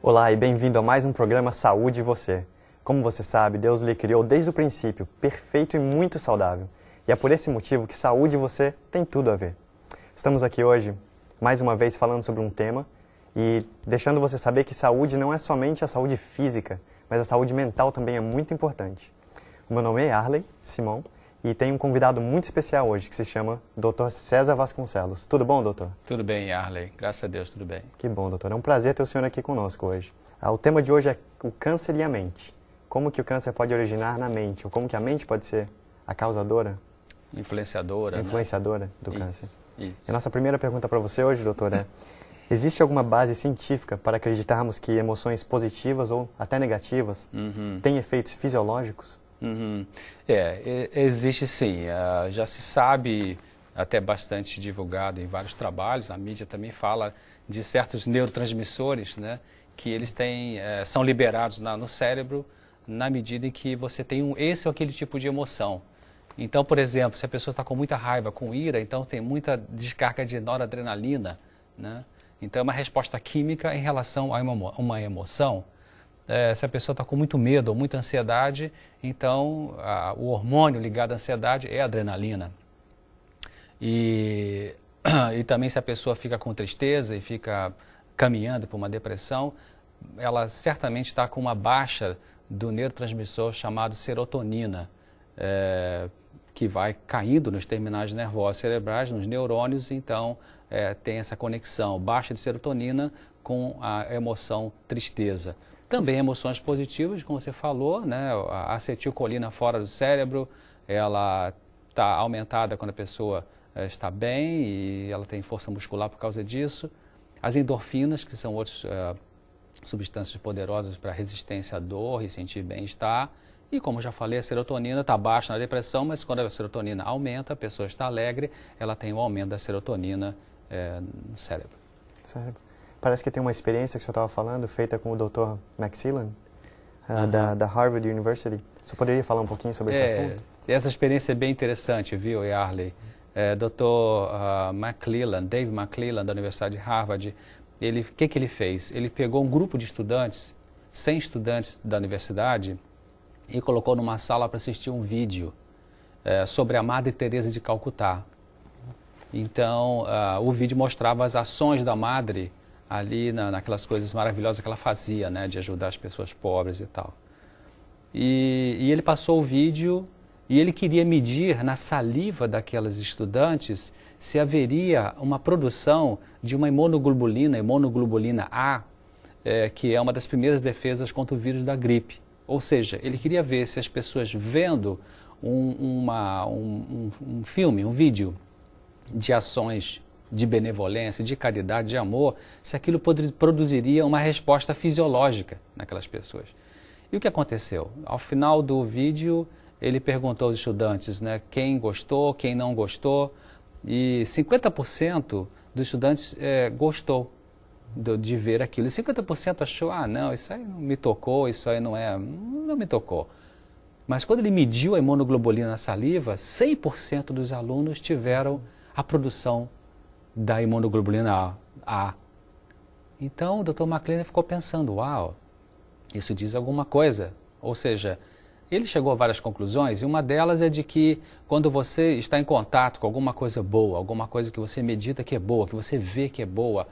Olá e bem-vindo a mais um programa Saúde e Você. Como você sabe, Deus lhe criou desde o princípio, perfeito e muito saudável. E é por esse motivo que saúde e você tem tudo a ver. Estamos aqui hoje, mais uma vez, falando sobre um tema e deixando você saber que saúde não é somente a saúde física, mas a saúde mental também é muito importante. O meu nome é Arley Simão e tenho um convidado muito especial hoje que se chama Dr. César Vasconcelos. Tudo bom, doutor? Tudo bem, Arley. Graças a Deus, tudo bem. Que bom, doutor. É um prazer ter o senhor aqui conosco hoje. O tema de hoje é o câncer e a mente. Como que o câncer pode originar na mente? Ou como que a mente pode ser a causadora? Influenciadora, do câncer. Isso. E a nossa primeira pergunta para você hoje, doutor, é: existe alguma base científica para acreditarmos que emoções positivas ou até negativas têm efeitos fisiológicos? Existe sim. Já se sabe, até bastante divulgado em vários trabalhos, a mídia também fala de certos neurotransmissores, né, que eles são liberados no cérebro na medida em que você tem esse ou aquele tipo de emoção. Então, por exemplo, se a pessoa está com muita raiva, com ira, então tem muita descarga de noradrenalina, né? Então é uma resposta química em relação a uma emoção. Se a pessoa está com muito medo ou muita ansiedade, então o hormônio ligado à ansiedade é a adrenalina. E também se a pessoa fica com tristeza e fica caminhando por uma depressão, ela certamente está com uma baixa do neurotransmissor chamado serotonina, que vai caindo nos terminais nervosos cerebrais, nos neurônios, então tem essa conexão, baixa de serotonina com a emoção tristeza. Também emoções positivas, como você falou, né? A acetilcolina fora do cérebro, ela está aumentada quando a pessoa está bem e ela tem força muscular por causa disso. As endorfinas, que são outras substâncias poderosas para resistência à dor e sentir bem-estar. E como já falei, a serotonina está baixa na depressão, mas quando a serotonina aumenta, a pessoa está alegre, ela tem um aumento da serotonina no cérebro. Parece que tem uma experiência que o senhor estava falando, feita com o Dr. McClellan, da Harvard University. Você poderia falar um pouquinho sobre esse assunto? Essa experiência é bem interessante, viu, Arley? Dr. McClellan, Dave McClellan, da Universidade de Harvard, o que ele fez? Ele pegou um grupo de estudantes, 100 estudantes da universidade, e colocou numa sala para assistir um vídeo sobre a Madre Teresa de Calcutá. Então, o vídeo mostrava as ações da Madre ali naquelas coisas maravilhosas que ela fazia, né, de ajudar as pessoas pobres e tal. E ele passou o vídeo e ele queria medir na saliva daquelas estudantes se haveria uma produção de uma imunoglobulina A, que é uma das primeiras defesas contra o vírus da gripe. Ou seja, ele queria ver se as pessoas vendo um filme, um vídeo de ações de benevolência, de caridade, de amor, se aquilo produziria uma resposta fisiológica naquelas pessoas. E o que aconteceu? Ao final do vídeo, ele perguntou aos estudantes, né, quem gostou, quem não gostou, e 50% dos estudantes gostou de ver aquilo. E 50% achou, não, isso aí não me tocou, isso aí não me tocou. Mas quando ele mediu a imunoglobulina na saliva, 100% dos alunos tiveram a produção da imunoglobulina A. Então o Dr. McClellan ficou pensando, uau, isso diz alguma coisa. Ou seja, ele chegou a várias conclusões e uma delas é de que quando você está em contato com alguma coisa boa, alguma coisa que você medita que é boa, que você vê que é boa,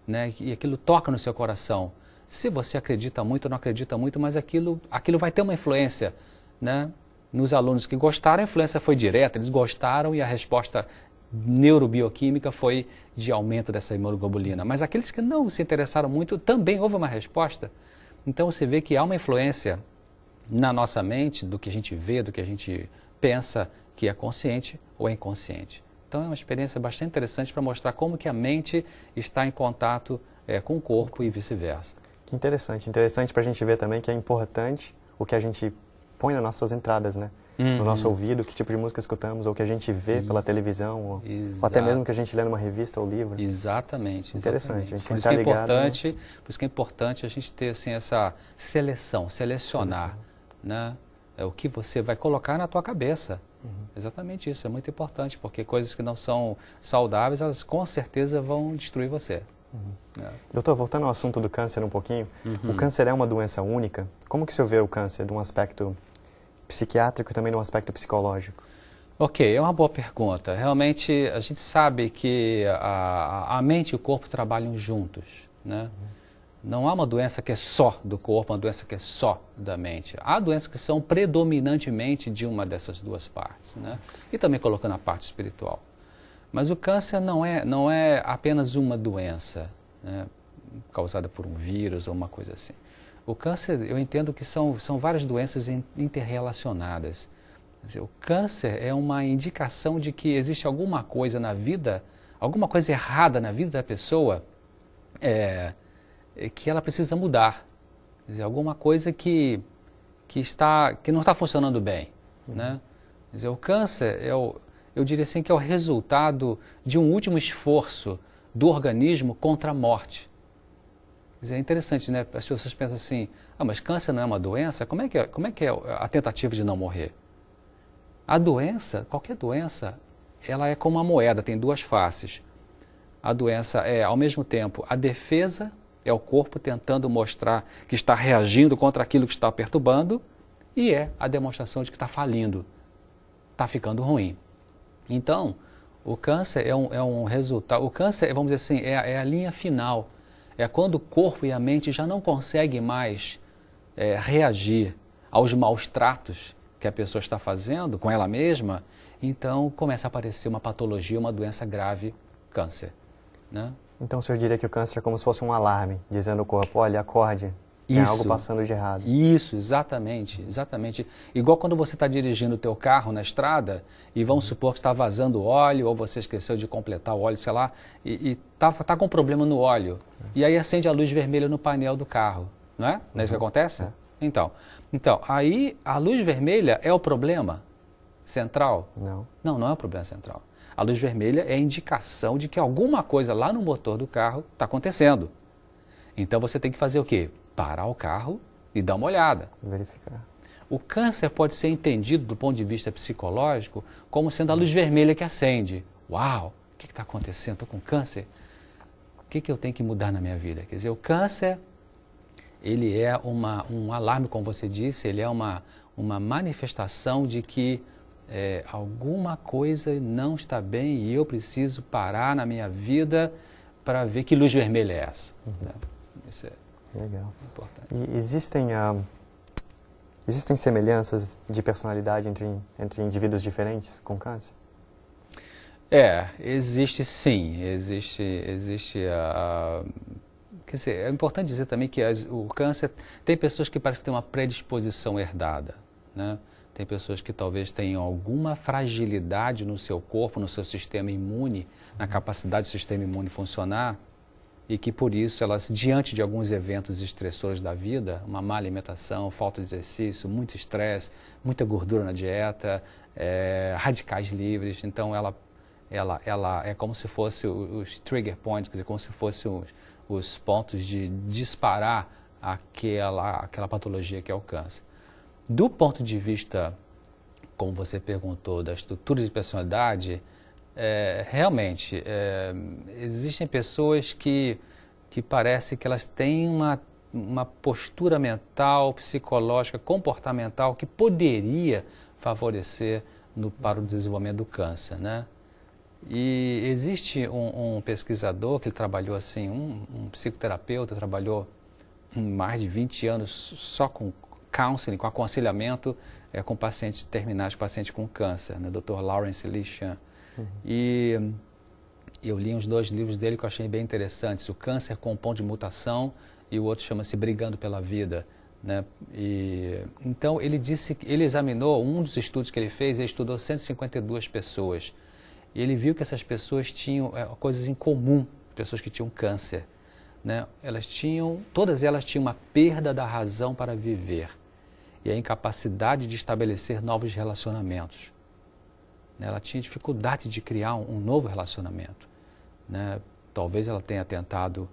né, e aquilo toca no seu coração, se você acredita muito ou não acredita muito, mas aquilo vai ter uma influência, né? Nos alunos que gostaram, a influência foi direta, eles gostaram e a resposta neurobioquímica foi de aumento dessa imunoglobulina. Mas aqueles que não se interessaram muito, também houve uma resposta. Então você vê que há uma influência na nossa mente, do que a gente vê, do que a gente pensa, que é consciente ou é inconsciente. Então é uma experiência bastante interessante para mostrar como que a mente está em contato com o corpo e vice-versa. Que interessante. Interessante para a gente ver também que é importante o que a gente põe nas nossas entradas, né? No nosso ouvido, que tipo de música escutamos, ou que a gente vê pela televisão, ou até mesmo que a gente lê numa revista ou livro. Exatamente. Interessante. A gente por isso que é importante a gente ter assim, essa selecionar, né? O que você vai colocar na tua cabeça. Exatamente isso, é muito importante, porque coisas que não são saudáveis, elas com certeza vão destruir você. Doutor, voltando ao assunto do câncer um pouquinho, o câncer é uma doença única? Como que o senhor vê o câncer de um aspecto psiquiátrico e também de um aspecto psicológico? Ok, é uma boa pergunta. Realmente, a gente sabe que a mente e o corpo trabalham juntos, né? Não há uma doença que é só do corpo, uma doença que é só da mente. Há doenças que são predominantemente de uma dessas duas partes, né? E também colocando a parte espiritual. Mas o câncer não é apenas uma doença, né, causada por um vírus ou uma coisa assim. O câncer, eu entendo que são várias doenças interrelacionadas. Quer dizer, o câncer é uma indicação de que existe alguma coisa na vida, alguma coisa errada na vida da pessoa, que ela precisa mudar. Quer dizer, alguma coisa que não está funcionando bem, né? Quer dizer, o câncer eu diria assim que é o resultado de um último esforço do organismo contra a morte. Quer dizer, é interessante, né? As pessoas pensam assim, mas câncer não é uma doença? Como é que é a tentativa de não morrer? A doença, qualquer doença, ela é como uma moeda, tem duas faces. A doença é, ao mesmo tempo, a defesa, é o corpo tentando mostrar que está reagindo contra aquilo que está perturbando, e é a demonstração de que está falindo, está ficando ruim. Então, o câncer é um resultado, o câncer, vamos dizer assim, é a linha final, é quando o corpo e a mente já não conseguem mais reagir aos maus tratos que a pessoa está fazendo com ela mesma, então começa a aparecer uma patologia, uma doença grave, câncer, né? Então o senhor diria que o câncer é como se fosse um alarme, dizendo ao corpo, olha, acorde, tem algo passando de errado. Isso, exatamente, exatamente. Igual quando você está dirigindo o teu carro na estrada e vamos supor que está vazando óleo ou você esqueceu de completar o óleo, sei lá, e tá com problema no óleo. E aí acende a luz vermelha no painel do carro, não é? Não é isso que acontece? Então, aí a luz vermelha é o problema central? Não é o problema central. A luz vermelha é a indicação de que alguma coisa lá no motor do carro está acontecendo. Então você tem que fazer o quê? Parar o carro e dar uma olhada. Verificar. O câncer pode ser entendido do ponto de vista psicológico como sendo a luz vermelha que acende. Uau, o que está acontecendo? Estou com câncer? O que eu tenho que mudar na minha vida? Quer dizer, o câncer, ele é um alarme, como você disse, ele é uma manifestação de que alguma coisa não está bem e eu preciso parar na minha vida para ver que luz vermelha é essa. Né? Isso é legal. Importante. E existem semelhanças de personalidade entre indivíduos diferentes com câncer? Existe sim. Quer dizer, é importante dizer também que o câncer, tem pessoas que parecem que têm uma predisposição herdada, né? Tem pessoas que talvez tenham alguma fragilidade no seu corpo, no seu sistema imune, na capacidade do sistema imune funcionar, e que por isso elas, diante de alguns eventos estressores da vida, uma má alimentação, falta de exercício, muito estresse, muita gordura na dieta, radicais livres, então ela é como se fosse os trigger points, quer dizer, como se fossem os pontos de disparar aquela patologia que é o câncer. Do ponto de vista, como você perguntou, da estrutura de personalidade, realmente, existem pessoas que parece que elas têm uma postura mental, psicológica, comportamental que poderia favorecer para o desenvolvimento do câncer, né? E existe um pesquisador que ele trabalhou assim, um psicoterapeuta, trabalhou mais de 20 anos só com counseling, com aconselhamento com pacientes terminais, pacientes com câncer, né? Dr. Lawrence Lee-Chan. E eu li os dois livros dele que eu achei bem interessantes, O Câncer com Ponto de Mutação e o outro chama-se Brigando pela Vida, né? Então ele disse, ele examinou, um dos estudos que ele fez, ele estudou 152 pessoas. E ele viu que essas pessoas tinham coisas em comum, pessoas que tinham câncer, né? Todas elas tinham uma perda da razão para viver e a incapacidade de estabelecer novos relacionamentos. Ela tinha dificuldade de criar um novo relacionamento, né? Talvez ela tenha tentado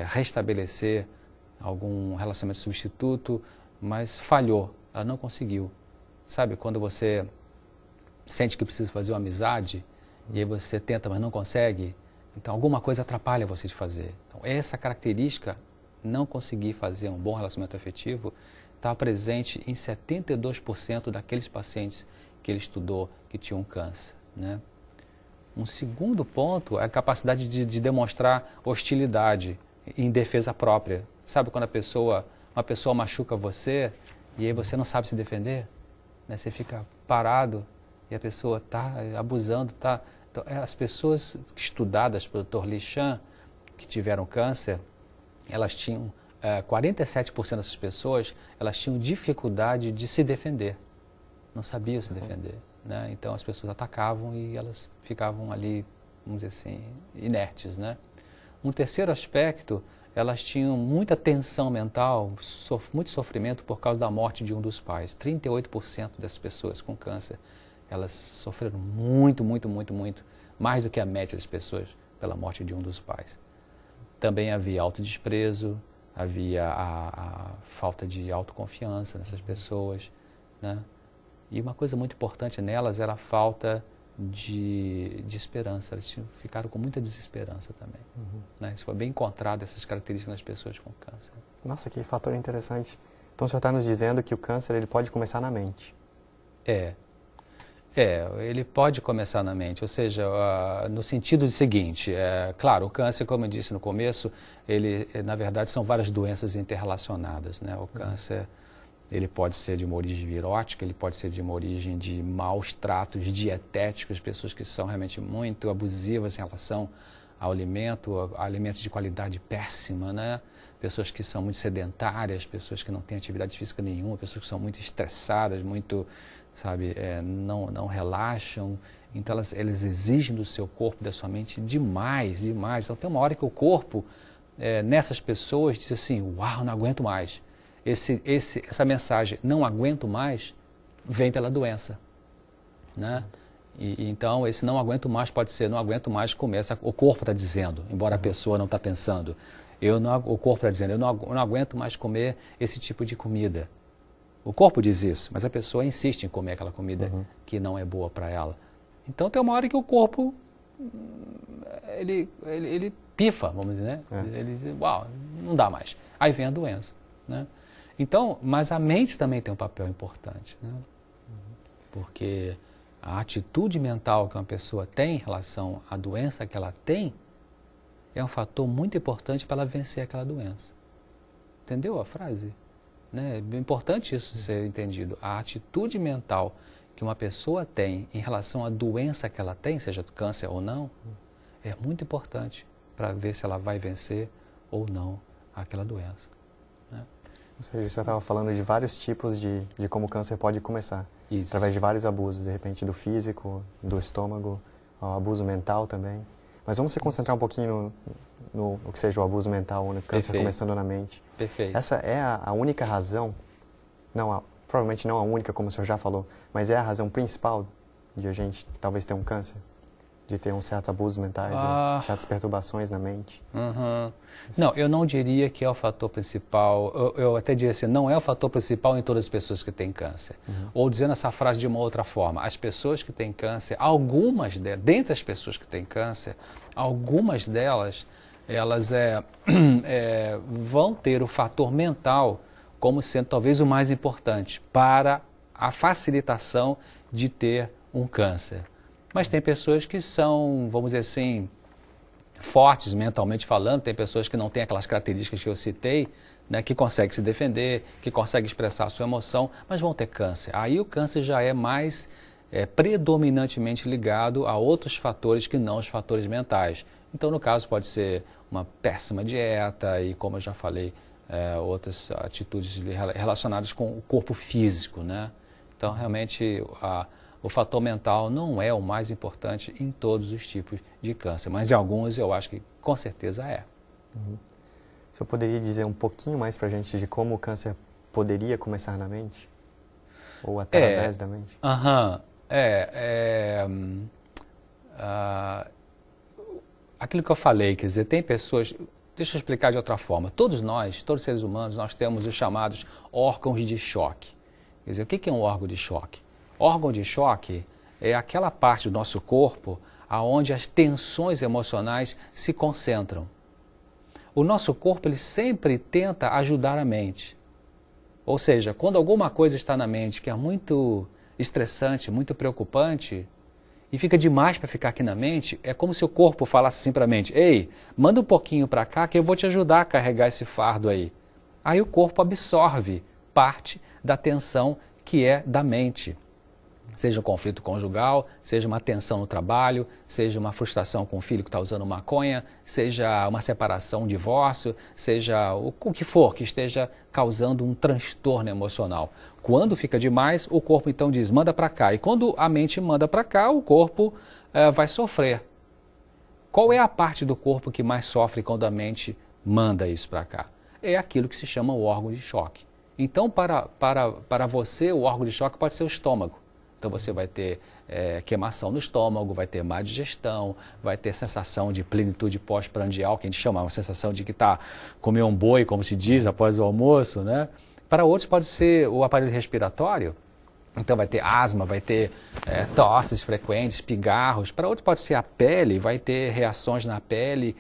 restabelecer algum relacionamento substituto, mas falhou, ela não conseguiu. Sabe, quando você sente que precisa fazer uma amizade, e aí você tenta, mas não consegue, Então, alguma coisa atrapalha você de fazer. Então, essa característica, não conseguir fazer um bom relacionamento afetivo, está presente em 72% daqueles pacientes que ele estudou que tinham câncer, né? Um segundo ponto é a capacidade de demonstrar hostilidade em defesa própria. Sabe quando uma pessoa machuca você e aí você não sabe se defender? Né? Você fica parado e a pessoa está abusando. Então, as pessoas estudadas pelo Dr. Li Shan, que tiveram câncer, elas tinham, 47% dessas pessoas, elas tinham dificuldade de se defender. Não sabiam se defender. Né? Então as pessoas atacavam e elas ficavam ali, vamos dizer assim, inertes. Né? Um terceiro aspecto, elas tinham muita tensão mental, muito sofrimento por causa da morte de um dos pais. 38% das pessoas com câncer, elas sofreram muito, mais do que a média das pessoas pela morte de um dos pais. Também havia autodesprezo, havia a falta de autoconfiança nessas pessoas, né? E uma coisa muito importante nelas era a falta de esperança. Eles ficaram com muita desesperança também. Né? Isso foi bem encontrado, essas características nas pessoas com câncer. Nossa, que fator interessante. Então o senhor está nos dizendo que o câncer ele pode começar na mente. Ele pode começar na mente, ou seja, no sentido seguinte, claro, o câncer, como eu disse no começo, ele, na verdade, são várias doenças interrelacionadas, né? O câncer, ele pode ser de uma origem virótica, ele pode ser de uma origem de maus tratos dietéticos, pessoas que são realmente muito abusivas em relação ao alimento, alimentos de qualidade péssima, né? Pessoas que são muito sedentárias, pessoas que não têm atividade física nenhuma, pessoas que são muito estressadas, muito, sabe, não relaxam. Então elas exigem do seu corpo, da sua mente demais. Então tem uma hora que o corpo, nessas pessoas, diz assim, uau, não aguento mais. Essa mensagem, não aguento mais, vem pela doença, né? Então, esse não aguento mais pode ser, não aguento mais comer, o corpo está dizendo, embora a pessoa não está pensando. O corpo está dizendo, eu não aguento mais comer esse tipo de comida. O corpo diz isso, mas a pessoa insiste em comer aquela comida que não é boa para ela. Então, tem uma hora que o corpo, ele pifa, vamos dizer, né? Ele diz, uau, não dá mais. Aí vem a doença, né? Então, mas a mente também tem um papel importante, né? Porque a atitude mental que uma pessoa tem em relação à doença que ela tem é um fator muito importante para ela vencer aquela doença. Entendeu a frase? Né? É importante isso ser entendido. A atitude mental que uma pessoa tem em relação à doença que ela tem, seja câncer ou não, é muito importante para ver se ela vai vencer ou não aquela doença. Né? Ou seja, você estava falando de vários tipos de como o câncer pode começar. Isso. Através de vários abusos, de repente do físico, do estômago, ao abuso mental também. Mas vamos se concentrar um pouquinho no que seja o abuso mental, no câncer começando na mente. Perfeito. Essa é a única razão, provavelmente não a única, como o senhor já falou, mas é a razão principal de a gente talvez ter um câncer? De ter certos abusos mentais, certas perturbações na mente? Não, eu não diria que é o fator principal. Eu até diria assim, não é o fator principal em todas as pessoas que têm câncer. Ou dizendo essa frase de uma outra forma, as pessoas que têm câncer, algumas delas, dentre as pessoas que têm câncer, algumas delas, elas vão ter o fator mental como sendo talvez o mais importante para a facilitação de ter um câncer. Mas tem pessoas que são, vamos dizer assim, fortes mentalmente falando, tem pessoas que não têm aquelas características que eu citei, né, que conseguem se defender, que conseguem expressar a sua emoção, mas vão ter câncer. Aí o câncer já é mais predominantemente ligado a outros fatores que não os fatores mentais. Então, no caso, pode ser uma péssima dieta e, como eu já falei, outras atitudes relacionadas com o corpo físico, né? Então, realmente, o fator mental não é o mais importante em todos os tipos de câncer, mas em alguns eu acho que com certeza é. O senhor poderia dizer um pouquinho mais para a gente de como o câncer poderia começar na mente? Ou através da mente? Aquilo que eu falei, quer dizer, tem pessoas... Deixa eu explicar de outra forma. Todos nós, todos os seres humanos, nós temos os chamados órgãos de choque. Quer dizer, o que é um órgão de choque? Órgão de choque é aquela parte do nosso corpo aonde as tensões emocionais se concentram. O nosso corpo ele sempre tenta ajudar a mente. Ou seja, quando alguma coisa está na mente que é muito estressante, muito preocupante, e fica demais para ficar aqui na mente, é como se o corpo falasse assim para a mente: ei, manda um pouquinho para cá que eu vou te ajudar a carregar esse fardo aí. Aí o corpo absorve parte da tensão que é da mente. Seja um conflito conjugal, seja uma tensão no trabalho, seja uma frustração com o filho que está usando maconha, seja uma separação, um divórcio, seja o que for que esteja causando um transtorno emocional. Quando fica demais, o corpo então diz, manda para cá. E quando a mente manda para cá, o corpo vai sofrer. Qual é a parte do corpo que mais sofre quando a mente manda isso para cá? É aquilo que se chama o órgão de choque. Então, para você, o órgão de choque pode ser o estômago. Então você vai ter queimação no estômago, vai ter má digestão, vai ter sensação de plenitude pós-prandial, que a gente chama, uma sensação de que está comendo um boi, como se diz, após o almoço, né? Para outros pode ser o aparelho respiratório, então vai ter asma, vai ter tosses frequentes, pigarros. Para outros pode ser a pele, vai ter reações na pele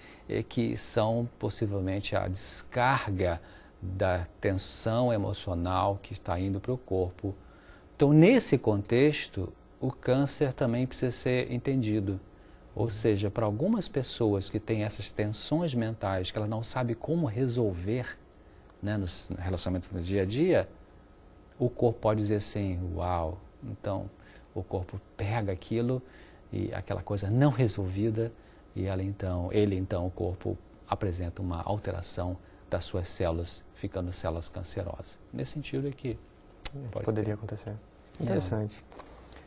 que são possivelmente a descarga da tensão emocional que está indo para o corpo. Então, nesse contexto, o câncer também precisa ser entendido. Ou seja, para algumas pessoas que têm essas tensões mentais, que ela não sabe como resolver, né, no relacionamento no dia a dia, o corpo pode dizer assim, uau, então o corpo pega aquilo e aquela coisa não resolvida e ele então, o corpo apresenta uma alteração das suas células, ficando células cancerosas. Nesse sentido aqui. Poderia acontecer. Interessante.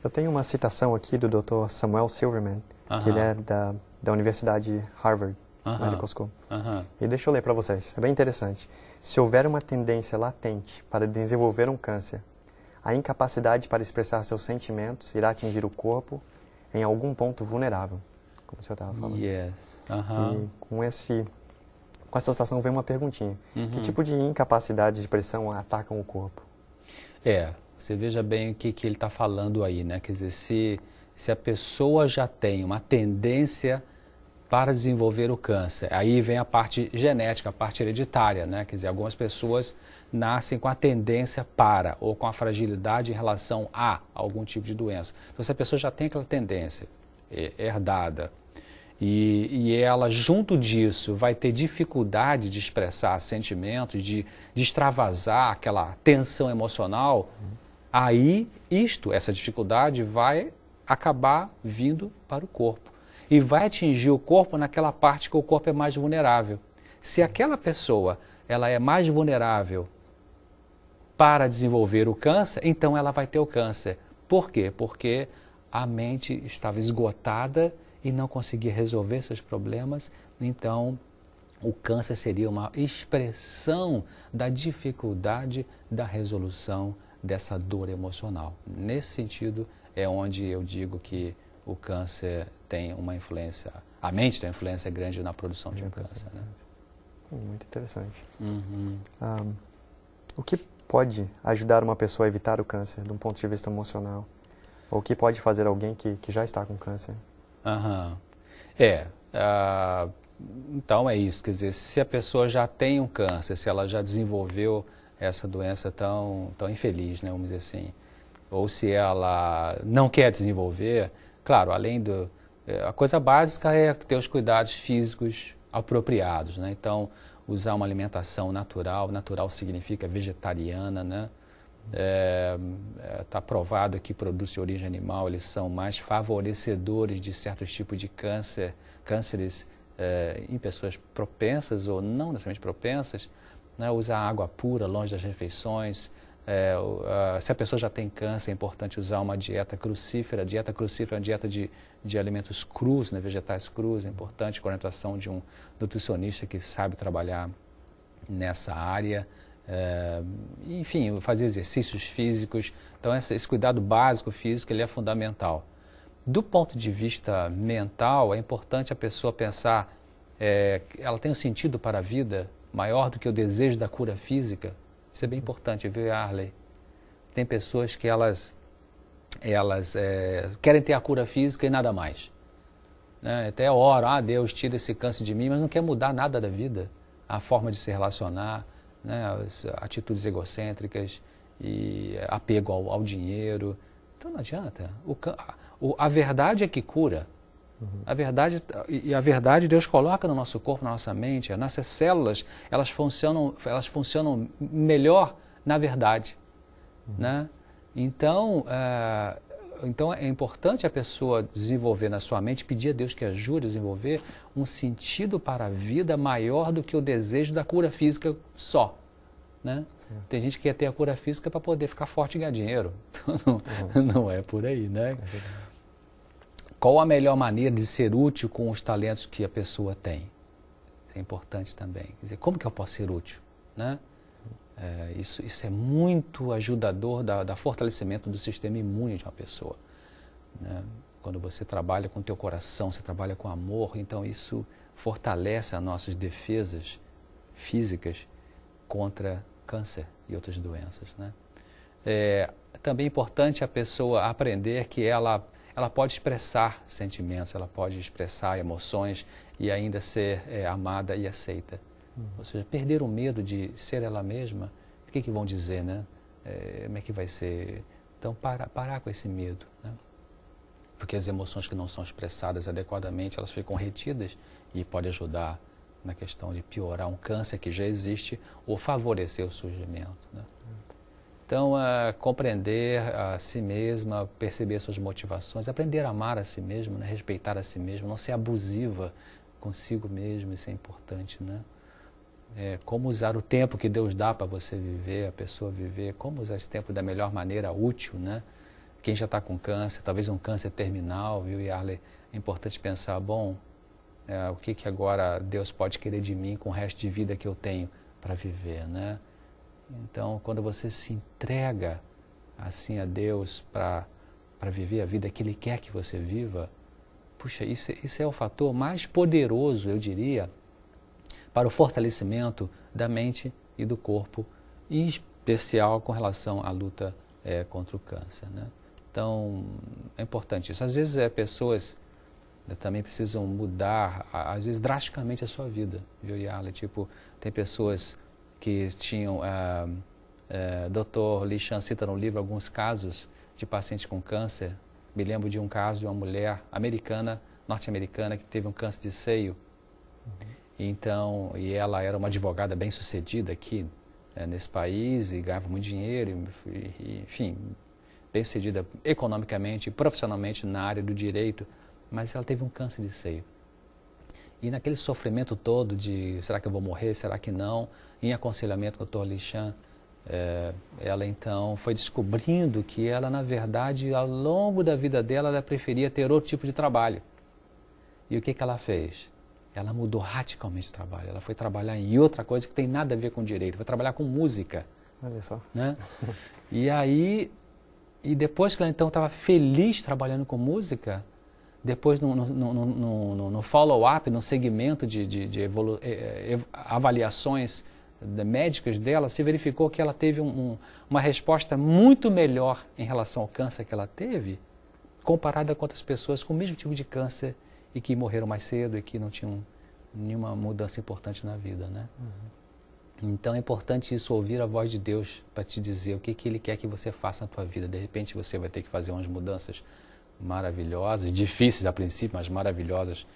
Eu tenho uma citação aqui do Dr. Samuel Silverman, que ele é da Universidade Harvard Medical School. E deixa eu ler para vocês, é bem interessante. Se houver uma tendência latente para desenvolver um câncer, a incapacidade para expressar seus sentimentos irá atingir o corpo em algum ponto vulnerável, como o senhor estava falando. E com essa citação vem uma perguntinha. Que tipo de incapacidade de expressão atacam o corpo? Você veja bem o que ele está falando aí, né? Quer dizer, se a pessoa já tem uma tendência para desenvolver o câncer, aí vem a parte genética, a parte hereditária, né? Quer dizer, algumas pessoas nascem com a tendência para, ou com a fragilidade em relação a algum tipo de doença. Então, se a pessoa já tem aquela tendência herdada, e ela, junto disso, vai ter dificuldade de expressar sentimentos, de extravasar aquela tensão emocional, aí essa dificuldade vai acabar vindo para o corpo. E vai atingir o corpo naquela parte que o corpo é mais vulnerável. Se aquela pessoa ela é mais vulnerável para desenvolver o câncer, então ela vai ter o câncer. Por quê? Porque a mente estava esgotada e não conseguia resolver seus problemas, então o câncer seria uma expressão da dificuldade da resolução dessa dor emocional. Nesse sentido, é onde eu digo que o câncer tem uma influência, a mente tem uma influência grande na produção de um câncer. Né? Muito interessante. O que pode ajudar uma pessoa a evitar o câncer, de um ponto de vista emocional? Ou o que pode fazer alguém que já está com câncer? Então é isso, quer dizer, se a pessoa já tem um câncer, se ela já desenvolveu essa doença tão infeliz, né, vamos dizer assim, ou se ela não quer desenvolver, claro, além a coisa básica é ter os cuidados físicos apropriados, né, então usar uma alimentação natural significa vegetariana, né, está provado que produtos de origem animal eles são mais favorecedores de certos tipos de cânceres em pessoas propensas ou não necessariamente propensas, né? Usar água pura longe das refeições. Se a pessoa já tem câncer, é importante usar uma dieta crucífera. A dieta crucífera é uma dieta de alimentos crus, né? Vegetais crus. É importante com a orientação de um nutricionista que sabe trabalhar nessa área. Enfim, fazer exercícios físicos. Então, esse cuidado básico físico ele é fundamental. Do ponto de vista mental, é importante a pessoa pensar ela tem um sentido para a vida maior do que o desejo da cura física. Isso é bem importante, viu, Arley? Tem pessoas que elas querem ter a cura física e nada mais. né? Até oro, Deus, tira esse câncer de mim, mas não quer mudar nada da vida. A forma de se relacionar, né? As atitudes egocêntricas e apego ao dinheiro. Então não adianta. A verdade é que cura. A verdade Deus coloca no nosso corpo, na nossa mente. As nossas células, elas funcionam melhor na verdade. Né? Então é importante a pessoa desenvolver na sua mente, pedir a Deus que ajude a desenvolver um sentido para a vida maior do que o desejo da cura física só. Né? Tem gente que quer ter a cura física para poder ficar forte e ganhar dinheiro. Então, não é por aí, né? Qual a melhor maneira de ser útil com os talentos que a pessoa tem? Isso é importante também. Quer dizer, como que eu posso ser útil? Né? Isso é muito ajudador da fortalecimento do sistema imune de uma pessoa. Né? Quando você trabalha com o teu coração, você trabalha com amor, então isso fortalece as nossas defesas físicas contra câncer e outras doenças. Né? Também é importante a pessoa aprender que ela pode expressar sentimentos, ela pode expressar emoções e ainda ser amada e aceita. Ou seja, perder o medo de ser ela mesma, o que vão dizer, né? Como é que vai ser? Então, parar com esse medo, né? Porque as emoções que não são expressadas adequadamente, elas ficam retidas e pode ajudar na questão de piorar um câncer que já existe ou favorecer o surgimento, né? Então, compreender a si mesma, perceber suas motivações, aprender a amar a si mesmo, né? Respeitar a si mesmo, não ser abusiva consigo mesmo, isso é importante, né? Como usar o tempo que Deus dá para você viver, a pessoa viver, como usar esse tempo da melhor maneira útil, né? Quem já está com câncer, talvez um câncer terminal, viu, Yarley? É importante pensar, bom, o que agora Deus pode querer de mim com o resto de vida que eu tenho para viver, né? Então, quando você se entrega assim a Deus para viver a vida que Ele quer que você viva, puxa, isso é o fator mais poderoso, eu diria, para o fortalecimento da mente e do corpo, em especial com relação à luta contra o câncer, né? Então, é importante isso. Às vezes, pessoas também precisam mudar, às vezes, drasticamente a sua vida, viu, Yarley? Tipo, tem pessoas que tinham... Dr. Li Shan cita no livro alguns casos de pacientes com câncer. Me lembro de um caso de uma mulher norte-americana, que teve um câncer de seio. Então, e ela era uma advogada bem-sucedida aqui nesse país e ganhava muito dinheiro, enfim, bem-sucedida economicamente e profissionalmente na área do direito, mas ela teve um câncer de seio. E naquele sofrimento todo de será que eu vou morrer, será que não, em aconselhamento com o Dr. Li Shan, ela então foi descobrindo que ela, na verdade, ao longo da vida dela, ela preferia ter outro tipo de trabalho. E o que ela fez? Ela mudou radicalmente de trabalho. Ela foi trabalhar em outra coisa que tem nada a ver com direito. Foi trabalhar com música. Olha só. Né? E depois que ela então estava feliz trabalhando com música, depois no follow-up, no segmento de avaliações médicas dela, se verificou que ela teve uma resposta muito melhor em relação ao câncer que ela teve, comparada com outras pessoas com o mesmo tipo de câncer e que morreram mais cedo e que não tinham nenhuma mudança importante na vida, né? Então é importante isso, ouvir a voz de Deus para te dizer o que Ele quer que você faça na tua vida. De repente você vai ter que fazer umas mudanças maravilhosas, difíceis a princípio, mas maravilhosas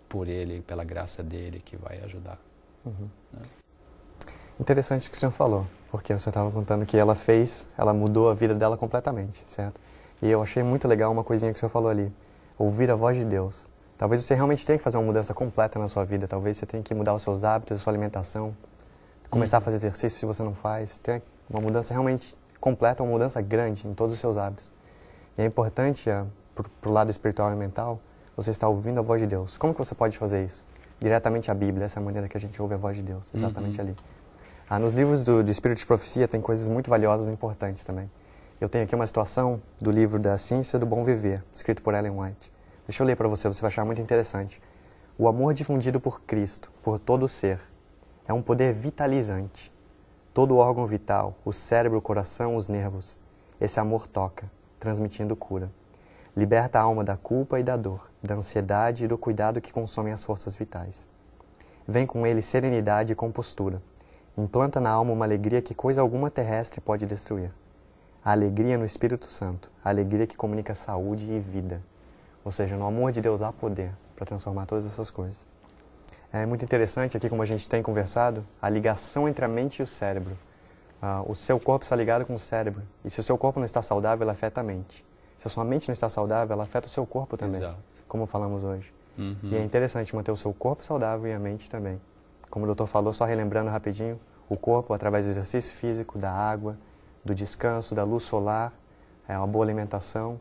por Ele, pela graça dEle, que vai ajudar. Né? Interessante o que o senhor falou, porque o senhor estava contando que ela mudou a vida dela completamente, certo? E eu achei muito legal uma coisinha que o senhor falou ali, ouvir a voz de Deus. Talvez você realmente tenha que fazer uma mudança completa na sua vida, talvez você tenha que mudar os seus hábitos, a sua alimentação, começar a fazer exercício se você não faz, ter uma mudança realmente completa, uma mudança grande em todos os seus hábitos. E é importante, para o lado espiritual e mental, você estar ouvindo a voz de Deus. Como que você pode fazer isso? Diretamente a Bíblia, essa é a maneira que a gente ouve a voz de Deus, exatamente ali. Nos livros do Espírito de Profecia tem coisas muito valiosas e importantes também. Eu tenho aqui uma situação do livro da Ciência do Bom Viver, escrito por Ellen White. Deixa eu ler para você, você vai achar muito interessante. O amor difundido por Cristo, por todo o ser, é um poder vitalizante. Todo órgão vital, o cérebro, o coração, os nervos, esse amor toca, transmitindo cura. Liberta a alma da culpa e da dor da ansiedade e do cuidado que consomem as forças vitais. Vem com ele serenidade e compostura. Implanta na alma uma alegria que coisa alguma terrestre pode destruir. A alegria no Espírito Santo, a alegria que comunica saúde e vida. Ou seja, no amor de Deus há poder para transformar todas essas coisas. É muito interessante aqui, como a gente tem conversado, a ligação entre a mente e o cérebro. O seu corpo está ligado com o cérebro. E se o seu corpo não está saudável, ela afeta a mente. Se a sua mente não está saudável, ela afeta o seu corpo também. Exato. Como falamos hoje. Uhum. E é interessante manter o seu corpo saudável e a mente também. Como o doutor falou, só relembrando rapidinho, o corpo, através do exercício físico, da água, do descanso, da luz solar, uma boa alimentação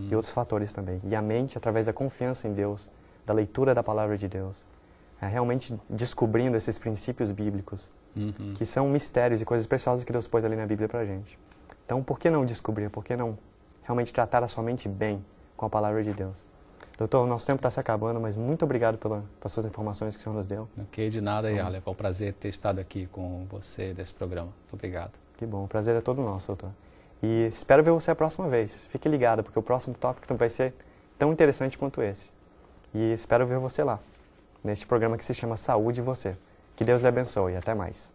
e outros fatores também. E a mente, através da confiança em Deus, da leitura da palavra de Deus, realmente descobrindo esses princípios bíblicos, que são mistérios e coisas preciosas que Deus pôs ali na Bíblia pra gente. Então, por que não descobrir? Por que não realmente tratar a sua mente bem com a palavra de Deus? Doutor, o nosso tempo está se acabando, mas muito obrigado pelas suas informações que o senhor nos deu. Ok, de nada, Yarley. Foi um prazer ter estado aqui com você desse programa. Muito obrigado. Que bom, o prazer é todo nosso, doutor. E espero ver você a próxima vez. Fique ligado, porque o próximo tópico vai ser tão interessante quanto esse. E espero ver você lá, neste programa que se chama Saúde e Você. Que Deus lhe abençoe e até mais.